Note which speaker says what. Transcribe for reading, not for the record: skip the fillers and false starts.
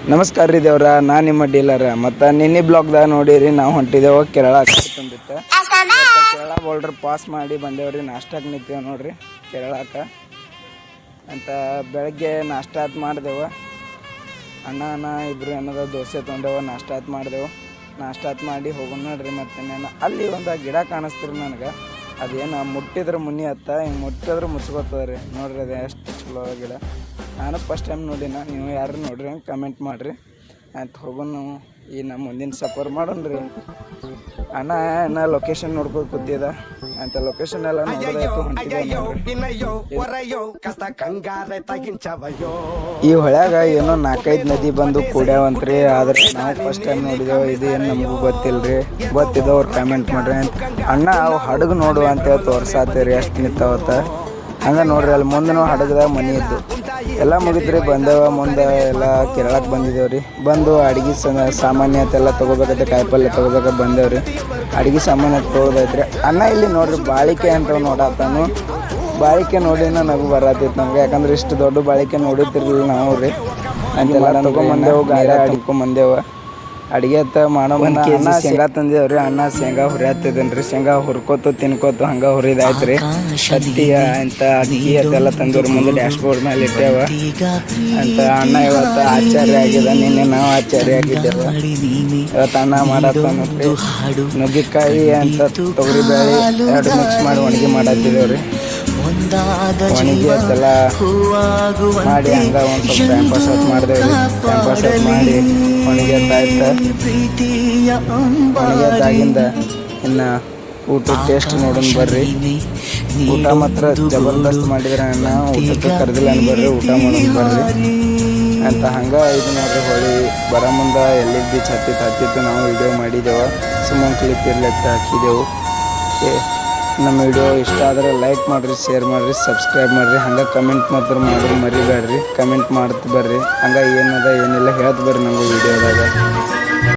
Speaker 1: ನಮಸ್ಕಾರ ರೀ ದೇವ್ರ, ನಾನು ನಿಮ್ಮ ಡೀಲರ್. ಮತ್ತು ನಿನ್ನೆ ಬ್ಲಾಗ್ದಾಗ ನೋಡಿರಿ ನಾವು ಹೊಂಟಿದ್ದೇವೆ ಕೇರಳ ತಂದಿತ್ತು. ಕೇರಳ ಬಾರ್ಡ್ರ್ ಪಾಸ್ ಮಾಡಿ ಬಂದೇವ್ರಿ. ನಾಷ್ಟಕ್ಕೆ ನಿಂತೇವೆ ನೋಡ್ರಿ ಕೇರಳಕ್ಕೆ ಅಂತ. ಬೆಳಗ್ಗೆ ನಾಷ್ಟ ಮಾಡಿದೆವು. ಅಣ್ಣ ಇಬ್ಬರು ಏನದ ದೋಸೆ ತೊಗೊಂಡೆವು. ನಾಷ್ಟ ಮಾಡಿದೆವು. ನಾಷ್ಟ ಮಾಡಿ ಹೋಗೋಣ ನೋಡ್ರಿ. ಮತ್ತು ನಾನು ಅಲ್ಲಿ ಒಂದು ಗಿಡ ಕಾಣಿಸ್ತೀರಿ ನನಗೆ. ಅದೇನು ಮುಟ್ಟಿದ್ರೆ ಮುನಿ ಹತ್ತ, ಹಿಂಗೆ ಮುಟ್ಟಿದ್ರೆ ಮುಚ್ಕೋತದ ರೀ. ನೋಡ್ರಿ ಅದು ಎಷ್ಟು ಚಲೋ ಗಿಡ. ನಾನು ಫಸ್ಟ್ ಟೈಮ್ ನೋಡಿನ. ನೀವು ಯಾರು ನೋಡ್ರಿ ಹಂಗೆ ಕಮೆಂಟ್ ಮಾಡಿರಿ ಅಂತ. ಹೋಗೋಣ ನಾವು ಈ ನಮ್ಮ ಮುಂದಿನ ಸಫರ್ ಮಾಡೋಣ ರೀ. ಅಣ್ಣ ಲೊಕೇಶನ್ ನೋಡ್ಕೊಂಡು ಕೂತಿದ ಅಂತ. ಲೊಕೇಶನ್ ಎಲ್ಲ ನೋಡೋದಾಯ್ತು. ಈ ಹೊಳ್ಯಾಗ ಏನೋ 4-5 ನದಿ ಬಂದು ಕೂಡ್ಯಾವಂತ್ರಿ. ಆದ್ರೆ ನಾವು ಫಸ್ಟ್ ಟೈಮ್ ನೋಡಿದೆವು. ಇದು ಏನು ನಮಗೂ ಗೊತ್ತಿಲ್ಲ ರೀ. ಗೊತ್ತಿದ್ದವ್ರು ಕಮೆಂಟ್ ಮಾಡ್ರಿ ಅಂತ. ಅಣ್ಣ ಅವು ಹಡಗು ನೋಡು ಅಂತೇಳಿ ತೋರ್ಸಾತೀರಿ ಎಷ್ಟು ನಿಂತಾವತ್ತ. ಹಂಗೆ ನೋಡ್ರಿ ಅಲ್ಲಿ ಮುಂದೆ ನಾವು ಹಡಗದಾಗ ಮನೆ ಇದ್ದು ಎಲ್ಲ ಮುಗಿದ್ರಿ. ಬಂದೇವ ಮುಂದೆ ಎಲ್ಲ ಕೇರಳಕ್ಕೆ ಬಂದಿದ್ದೇವ್ರಿ. ಬಂದು ಅಡುಗೆ ಸಾಮಾನ್ಯ ಎಲ್ಲ ತೊಗೋಬೇಕೈತೆ. ಕಾಯಿಪಲ್ಲೆ ತೊಗೋಬೇಕು ಬಂದೇವ್ರಿ. ಅಡುಗೆ ಸಾಮಾನ್ಯ ತೊಗೊಳೋದೈತ್ರಿ. ಅಣ್ಣ ಇಲ್ಲಿ ನೋಡ್ರಿ ಬಾಳಿಕೆ ಅಂತ ನೋಡತ್ತಾನು. ಬಾಳಿಕೆ ನೋಡಿನ ನಗು ಬರತ್ತೈತೆ ನಮ್ಗೆ. ಯಾಕಂದ್ರೆ ಇಷ್ಟು ದೊಡ್ಡ ಬಾಳಿಕೆ ನೋಡಿತಿರ್ಲಿಲ್ಲ ನಾವು ರೀ. ಅಂತೆಲ್ಲ ತೊಗೊಂಬಂದೇವು. ಗಾಡಿ ಅಡ್ಕೊಂಬಂದೇವು. ಅಡುಗೆ ಮಾಡೋ ಮುಂದೆ ಅಣ್ಣ ಶೇಂಗಾ ತಂದಿದ್ದೇವ್ರಿ. ಅಣ್ಣ ಶೇಂಗಾ ಹುರಿಯತ್ತಿದ್ದೇನೆ ರೀ. ಶೇಂಗಾ ಹುರ್ಕೋತು ತಿನ್ಕೋತು ಹಂಗೆ ಹುರಿದಾಯ್ತು ರೀ. ಹತ್ತಿ ಅಂತ ಅಕ್ಕಿ ಅದೆಲ್ಲ ತಂದಿವ್ರಿ. ಮುಂದೆ ಡ್ಯಾಶ್ ಬೋರ್ಡ್ ಮೇಲೆ ಇಟ್ಟೇವ ಅಂತ. ಅಣ್ಣ ಇವತ್ತು ಆಚಾರ್ಯ ಆಗಿದೆ. ನಿನ್ನೆ ನಾವು ಆಚಾರ್ಯ ಆಗಿದ್ದೇವೆ. ಇವತ್ತು ಅಣ್ಣ ಮಾಡತ್ತಾನ ರೀ. ನುಗ್ಗಿಕಾಯಿ ಅಂತ ತೊಗರಿ ಬೇಳೆ 2 ಮಿಕ್ಸ್ ಮಾಡಿ ಒಣಗಿ ಮಾಡತ್ತಿದ್ದೇವ್ರಿ. ಒಣಗಿ ಅದೆಲ್ಲ ಮಾಡಿ ಹಂಗೆ ಒಂದು ಸ್ವಲ್ಪ ಟೈಮ್ ಪಾಸ್ ಔಟ್ ಮಾಡಿದೇವ್ರಿ. ಟೈಮ್ ಪಾಸ್ ಔಟ್ ಮಾಡಿ ಒಣಗಿದ್ದಾಯ್ತು. ಒಣಗಿದ್ದಾಗಿಂದ ಇನ್ನು ಊಟ ಟೇಸ್ಟ್ ನೋಡೋಣ ಬರ್ರಿ. ಊಟ ಮಾತ್ರ ಜಬರ್ದಸ್ತ್ ಮಾಡಿದ್ರೆ ಅಣ್ಣ. ಊಟಕ್ಕೆ ಕರೆದಿಲ್ಲ ಬರ್ರಿ, ಊಟ ಮಾಡೋಣ ಬರ್ರಿ ಅಂತ. ಹಂಗೆ ಇದು ನೋಡ್ರಿ ಹೊಳಿ ಬರೋ ಮುಂದೆ ಎಲ್ಲಿ ಬೀಚ್ ಹತ್ತಿತ್ತು ನಾವು ವಿಡಿಯೋ ಮಾಡಿದ್ದೆವು. ಸುಮ್ಮನೆ ಕ್ಲಿಪ್ ಇರ್ಲಿಕ್ಕೆ ಹಾಕಿದೆವು. ನಮ್ಮ ವಿಡಿಯೋ ಇಷ್ಟ ಆದರೆ ಲೈಕ್ ಮಾಡಿರಿ, ಶೇರ್ ಮಾಡಿರಿ, ಸಬ್ಸ್ಕ್ರೈಬ್ ಮಾಡಿರಿ. ಹಂಗೆ ಕಮೆಂಟ್ ಮಾತ್ರ ಮಾಡೋದು ಮರಿಬೇಡ್ರಿ. ಕಮೆಂಟ್ ಮಾಡ್ತು ಬರ್ರಿ. ಹಂಗೆ ಏನದ ಏನಿಲ್ಲ ಹೇಳ್ತು ಬರ್ರಿ ನಮಗೂ ವಿಡಿಯೋದಾಗ.